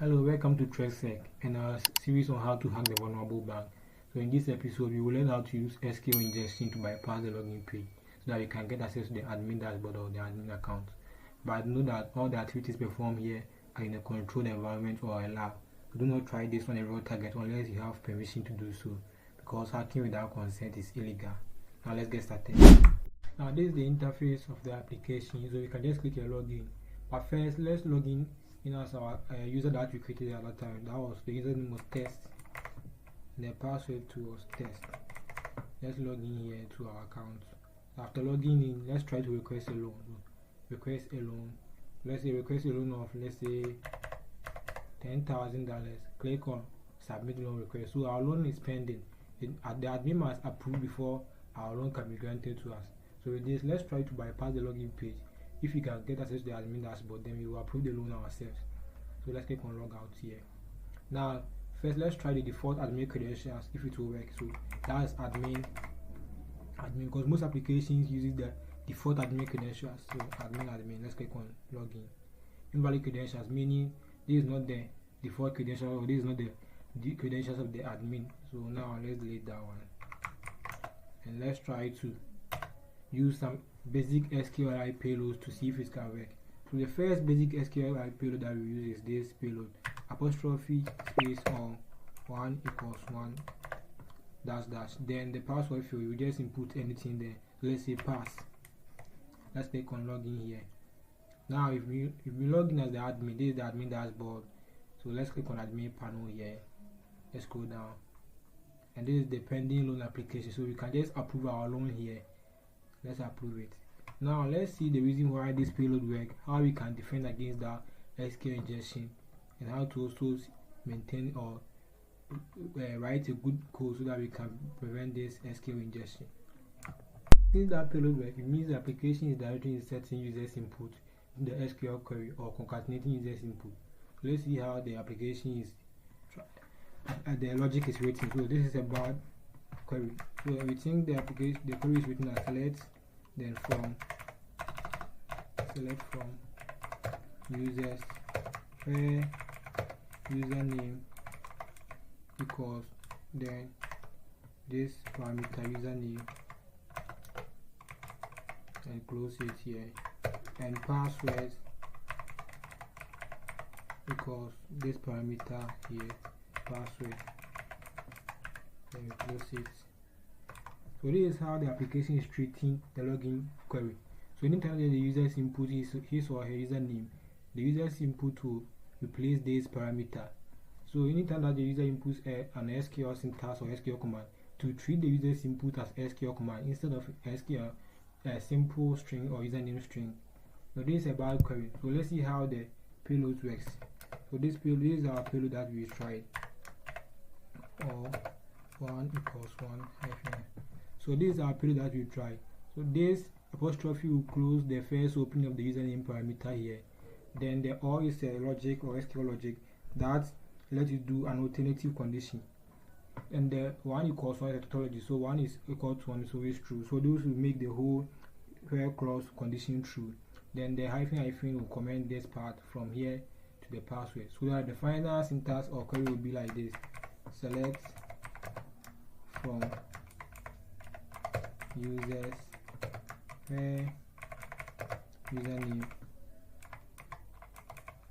Hello, welcome to TrekSec and our series on how to hack the vulnerable bank. So in this episode, we will learn how to use SQL Injection to bypass the login page so that you can get access to the admin dashboard or the admin account. But know that all the activities performed here are in a controlled environment or a lab. So do not try this on a real target unless you have permission to do so, because hacking without consent is illegal. Now let's get started. Now this is the interface of the application, so you can just click a login. But first, let's log in as our user that we created at that time. That was the username was test, and the password too was test. Let's log in here to our account. After logging in, let's try to request a loan. Request a loan. Let's say request a loan of, let's say, $10,000. Click on submit loan request. So our loan is pending. The admin must approve before our loan can be granted to us. So with this, let's try to bypass the login page. If you can get access to the admin dashboard, then we will approve the loan ourselves. So let's click on log out here. Now, first let's try the default admin credentials if it will work. So that's admin, because most applications use the default admin credentials. So admin. Let's click on login. Invalid credentials, meaning this is not the default credential, or this is not the credentials of the admin. So now let's delete that one, and let's try to use some basic SQLi payloads to see if it can work. So the first basic SQLi payload that we use is this payload, apostrophe space on 1 equals 1 dash dash. Then the password field, you just input anything there. Let's say pass. Let's click on login here. Now if we log in as the admin, this is the admin dashboard. So let's click on admin panel here. Let's go down, and this is the pending loan application. So we can just approve our loan here. Let's approve it. Now let's see the reason why this payload works, how we can defend against that SQL injection, and how to also maintain or write a good code so that we can prevent this SQL injection. Since that payload works, it means the application is directly inserting users input in the SQL query or concatenating users input. So let's see how the application is, the logic is written. So this is a bad query. So we think the query is written as select from users where username equals then this parameter username, and close it here, and passwords equals this parameter here, password, then we close it. So this is how the application is treating the login query. So anytime that the user's input his or her username, the user's input will replace this parameter. So anytime that the user inputs an SQL syntax or SQL command, to treat the user's input as SQL command instead of SQL a simple string or username string. So this is a bad query. So let's see how the payload works. So this is our payload that we tried, or 1 equals 1 hyphen. So this is our payload that we try. So this apostrophe will close the first opening of the username parameter here. Then the or is a logic or SQL logic that lets you do an alternative condition. And the 1 equals 1 is a tautology. So 1 is equal to 1 is always true. So those will make the whole where clause condition true. Then the hyphen will comment this part from here to the password. So that the final syntax or query will be like this: select from users where username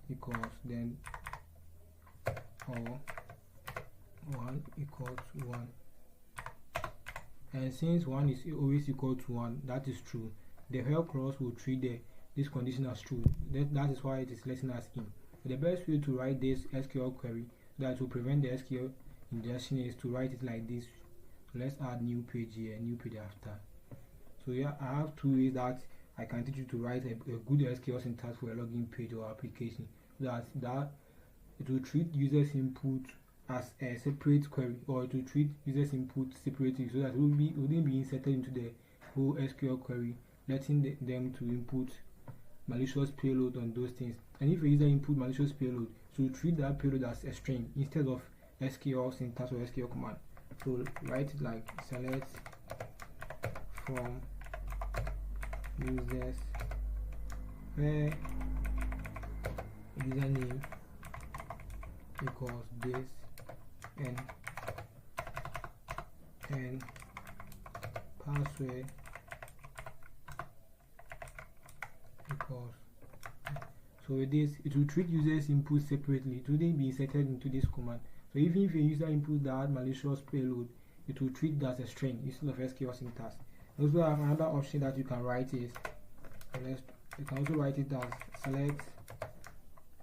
equals then or 1 equals 1. And since 1 is always equal to 1, that is true, the where clause will treat this condition as true. That is why it is letting us in. The best way to write this SQL query that will prevent the SQL injection is to write it like this. So let's add new page here, new page after. So yeah, I have two ways that I can teach you to write a good SQL syntax for a login page or application, so that it will treat users input as a separate query, or to treat users input separately, so that it wouldn't be inserted into the whole SQL query, letting them to input malicious payload on those things. And if a user input malicious payload, so treat that payload as a string instead of SQL syntax or SQL command. So write it like select from users where username equals this and password equals. So with this, it will treat users input separately. It wouldn't be inserted into this command. So even if a user input that malicious payload, it will treat that as a string instead of SQL syntax. You also have another option that you can write is, you can also write it as select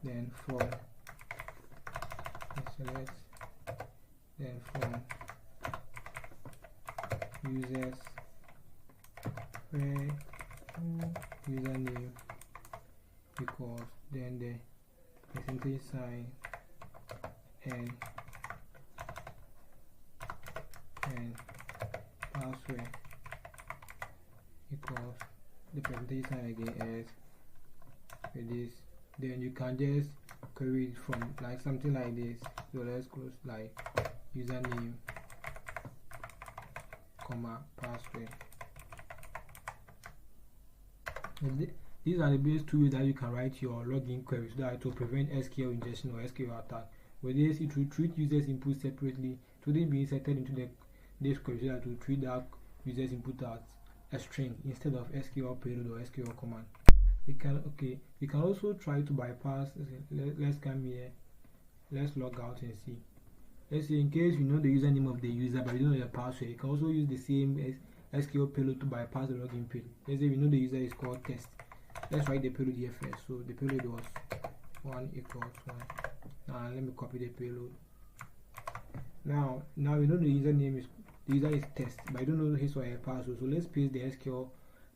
then from users where username equals then the percentage sign and password equals the percentage sign again as with this. Then you can just query it from like something like this. So let's close like username comma password. These are the best two ways that you can write your login query so that to prevent SQL injection or SQL attack. With this, it will treat users input separately. It wouldn't be inserted into this query so that it will treat that users input as a string instead of SQL payload or SQL command. We can also try to bypass. Let's come here. Let's log out and see. Let's say in case you know the username of the user but you don't know the password, you can also use the same SQL payload to bypass the login page. Let's say we know the user is called test. Let's write the payload here first. So the payload was 1 equals 1. Now let me copy the payload. Now we know the username is test, but I don't know his or her password. So let's paste the SQL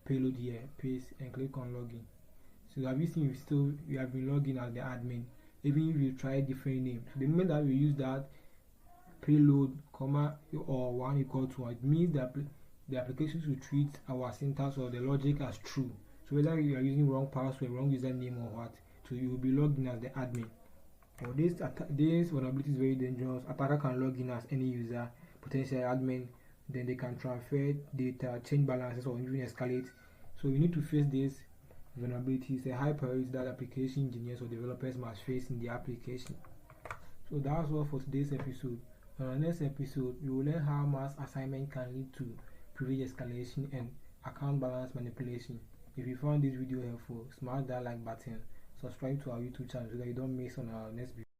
payload here, paste and click on login. So have you seen we have been logging as the admin, even if you try different names. So the moment that we use that payload comma or 1 equal to 1, it means that the application should treat our syntax or the logic as true. So whether you are using wrong password, wrong username or what, so you will be logged in as the admin. Or this vulnerability is very dangerous. Attacker can log in as any user, potential admin, then they can transfer data, change balances or even escalate. So we need to face this vulnerability. It's a high priority that application engineers or developers must face in the application. So that's all for today's episode. On our next episode, we will learn how mass assignment can lead to privilege escalation and account balance manipulation. If you found this video helpful, smash that like button, subscribe to our YouTube channel so that you don't miss on our next video.